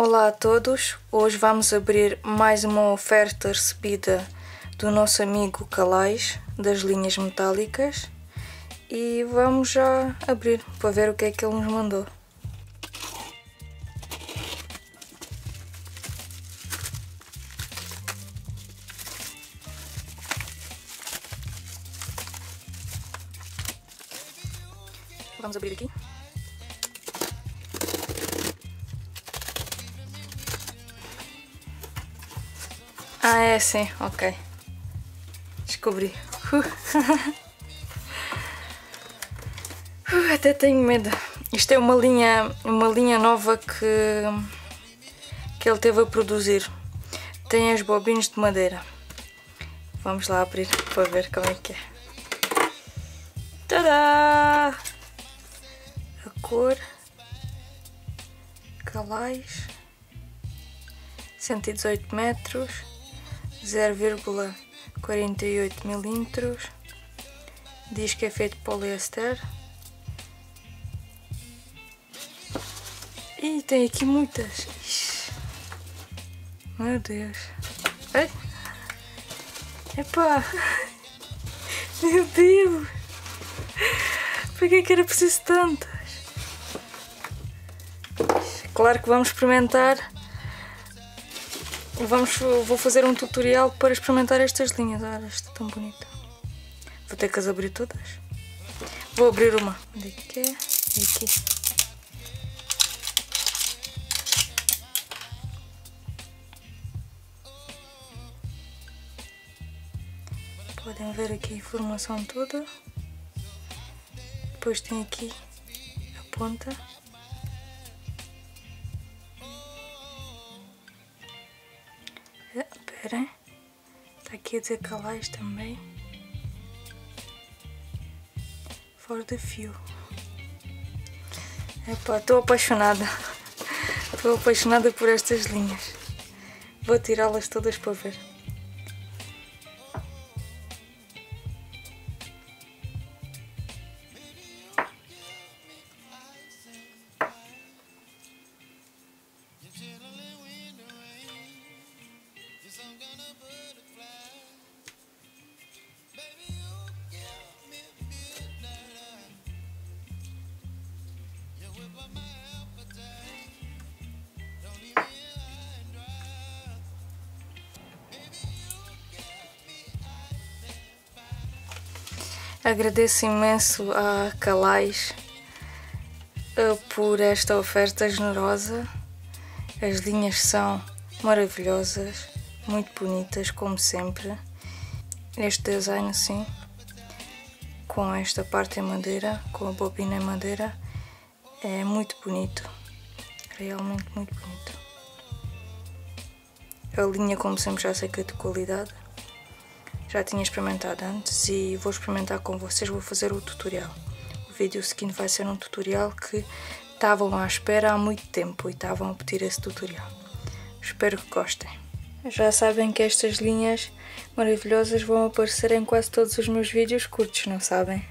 Olá a todos, hoje vamos abrir mais uma oferta recebida do nosso amigo Calais, das linhas metálicas, e vamos já abrir para ver o que é que ele nos mandou. Vamos abrir aqui. Ah, é sim, ok. Descobri. Até tenho medo. Isto é uma linha nova que ele teve a produzir. Tem as bobinas de madeira. Vamos lá abrir para ver como é que é. Tadá! A cor Calais 118 metros, 0,48 milímetros. Diz que é feito de poliéster. E tem aqui muitas. Ixi. Meu Deus. Ai. Epá. Meu Deus. Por que era preciso tantas? Claro que vamos experimentar. Vou fazer um tutorial para experimentar estas linhas. Olha, esta é tão bonita. Vou ter que as abrir todas. Vou abrir uma. Onde é que é? É aqui. Podem ver aqui a informação toda. Depois tem aqui a ponta. Esperem. Está aqui a dizer Calais também. For the few. Epá, estou apaixonada. Estou apaixonada por estas linhas. Vou tirá-las todas para ver. Agradeço imenso a Calais por esta oferta generosa. As linhas são maravilhosas, muito bonitas como sempre. Este design assim, com esta parte em madeira, com a bobina em madeira, é muito bonito, realmente muito bonito. A linha, como sempre, já sei que é de qualidade. Já tinha experimentado antes e vou experimentar com vocês, vou fazer o tutorial. O vídeo seguinte vai ser um tutorial que estavam à espera há muito tempo e estavam a pedir esse tutorial. Espero que gostem. Já sabem que estas linhas maravilhosas vão aparecer em quase todos os meus vídeos curtos, não sabem?